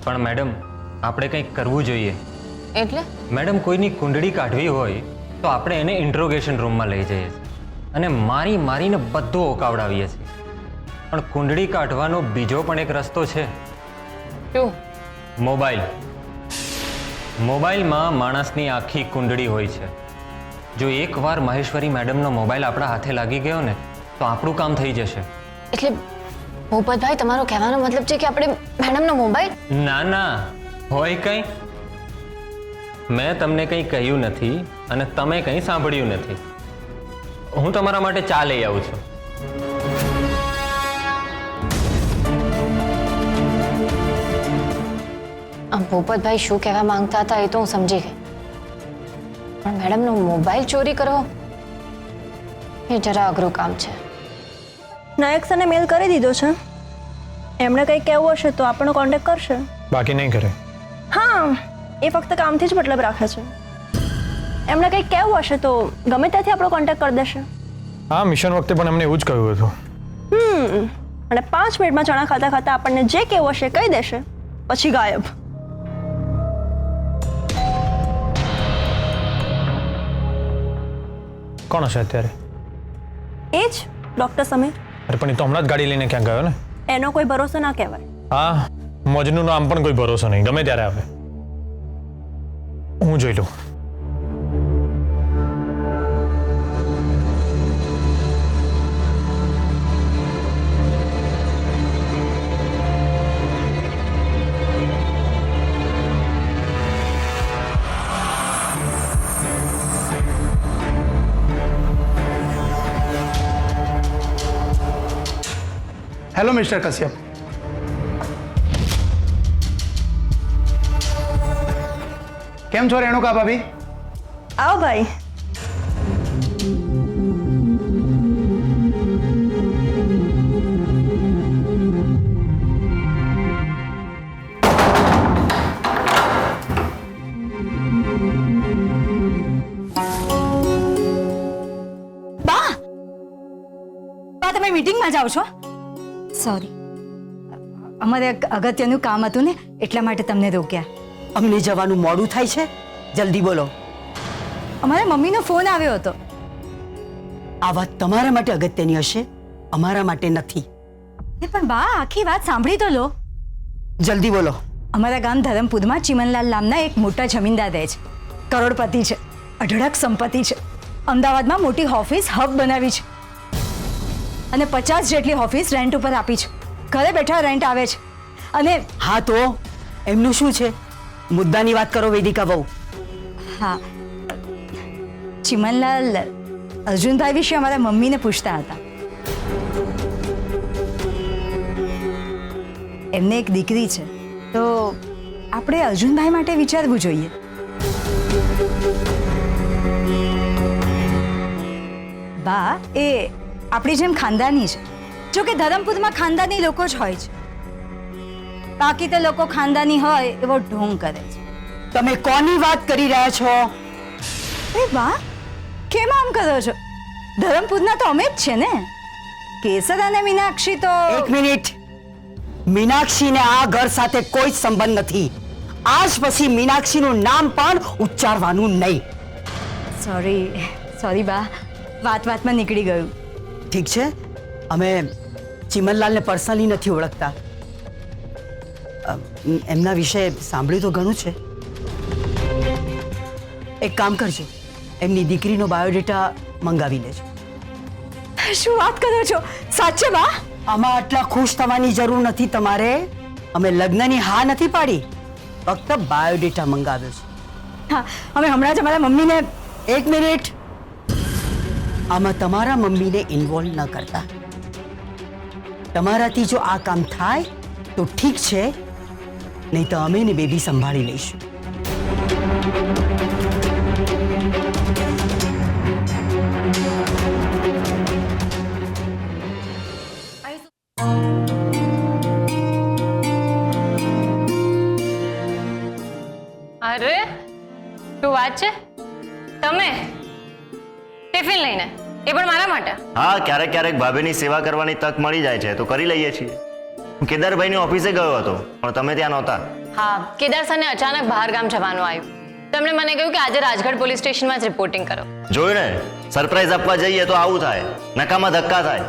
પણ મેડમ આપણે કંઈક કરવું જોઈએ. એટલે મેડમ કોઈની કુંડળી કાઢવી હોય તો આપણે એને ઇન્ટ્રોગેશન રૂમમાં લઈ જઈએ અને મારીને બધું ઓકાવડાવીએ છીએ. પણ કુંડળી કાઢવાનો બીજો પણ એક રસ્તો છે. શું? મોબાઈલ. મોબાઈલમાં માણસની આખી કુંડળી હોય છે. જો એકવાર મહેશ્વરી મેડમનો મોબાઈલ આપણા હાથે લાગી ગયો ને તો આપણું કામ થઈ જશે. એટલે ભૂપતભાઈ, તમારો કહેવાનો મતલબ છે કે આપણે મેડમનો મોબાઈલ? ના ના, હોય કંઈ. મેં તમને કંઈ કહ્યું નથી અને તમે કંઈ સાંભળ્યું નથી. હું તમારા માટે ચા લઈ આવું છું. ભૂપતભાઈ શું કહેવા માંગતા હતા એ તો હું સમજી ગઈ, પણ મેડમનો મોબાઈલ ચોરી કરવો એ જરા અઘરું કામ છે. નાયક સરને મેલ કરી દીધો છે. એમણે કંઈ કહેવું હશે તો આપણને કોન્ટેક્ટ કરશે. બાકી નહીં કરે. હા, એ ફક્ત કામથી જ મતલબ રાખે છે. એમણે કંઈક કહેવું હશે તો ગમે ત્યાંથી આપણો કોન્ટેક્ટ કરી દેશે. હા, મિશન વખતે પણ એમને એવું જ કહ્યું હતું. અને 5 મિનિટમાં ચણા ખાતા ખાતા આપણને જે કહેવું હશે કહી દેશે, પછી ગાયબ. કોણ હશે અત્યારે? એ જ ડૉક્ટર સમીર. અરે પણ એ તો હમણાં જ ગાડી લઈને ક્યાં ગયો ને. એનો કોઈ ભરોસો ના કહેવાય. હા, મોજનું નામ પણ કોઈ ભરોસો નહીં, ગમે ત્યારે આવે. હું જોઈ લઉં. हेलो मिस्टर कश्यप, केम छो रेणुका भाभी? આવો ભાઈ. બા તમે મીટિંગમાં જાઓ છો? સોરી, અમારે અગત્યનું કામ હતું ને એટલા માટે તમને રોક્યા. અમને જવાનું મોડું થાય છે, જલ્દી બોલો. અમારા મમ્મીનો ફોન આવ્યો હતો. આ વાત તમારા માટે અગત્યની હશે, અમારા માટે નથી. પણ બા આખી વાત સાંભળી તો લો. જલ્દી બોલો. અમારા ગામ ધરમપુરમાં ચિમનલાલ નામના એક મોટા જમીનદાર રહે છે. કરોડપતિ છે, અઢળક સંપત્તિ છે. અમદાવાદમાં મોટી ઓફિસ હબ બનાવી છે અને 50 જેટલી ઓફિસ રેન્ટ ઉપર આપી છે. ઘરે બેઠા રેન્ટ આવે છે. અને હા તો એમનું શું છે? મુદ્દાની વાત કરો વેદિકા બહુ. હા, ચિમનલાલ અર્જુનભાઈ વિશે અમારા મમ્મીને પૂછતા હતા. એમને એક દીકરી છે, તો આપણે અર્જુનભાઈ માટે વિચારવું જોઈએ. બા એ આપણી જેમ ખાનદાની છે. જો કે ધરમપુરમાં ખાનદાની લોકો જ હોય છે, બાકી તો લોકો ખાનદાની હોય એવો ઢોંગ કરે છે. તમે કોની વાત કરી રહ્યા છો? એ બા કેમ આમ કરો છો? ધરમપુરના તો અમે જ છે ને. કેસર અને મીનાક્ષી તો... એક મિનિટ. મીનાક્ષીને આ ઘર સાથે કોઈ જ સંબંધ નથી. આજ પછી મીનાક્ષીનું નામ પણ ઉચ્ચારવાનું નહીં. સોરી બા, વાતમાં નીકળી ગયું. ઠીક છે, અમે ચિમનલાલને પર્સનલી નથી ઓળખતા. એમના વિશે સાંભળ્યું તો ઘણું છે. એક કામ કરજો, એમની દીકરીનો બાયોડેટા મંગાવી લેજો. શું વાત કરો છો? સાચે બા? આમાં આટલા ખુશ થવાની જરૂર નથી તમારે. અમે લગ્નની હા નથી પાડી, ફક્ત બાયોડેટા મંગાવ્યો છે. હા, અમે હમણાં જ અમારા મમ્મીને... એક મિનિટ. આમાં તમારા મમ્મીને ઇન્વોલ્વ ન કરતા. તમારાથી જો આ કામ થાય તો ઠીક છે, નહીં તો અમે ને બેબી સંભાળી લઈશું. અરે શું વાત છે? તમે ટિફિન લઈને, એ પણ મારા માટે? હા, ક્યારેક ક્યારેક ભાભીની સેવા કરવાની તક મળી જાય છે તો કરી લઈએ છીએ. હું કેદારભાઈની ઓફિસે ગયો હતો પણ તમે ત્યાં નહોતા. હા કેદાર સરને અચાનક બહાર ગામ જવાનું આવ્યું તો એમણે મને કહ્યું કે આજે રાજગઢ પોલીસ સ્ટેશનમાં જ રિપોર્ટિંગ કરો. જોયું ને, સરપ્રાઈઝ આપવા જઈએ તો આવું થાય, નકામા ધક્કા થાય.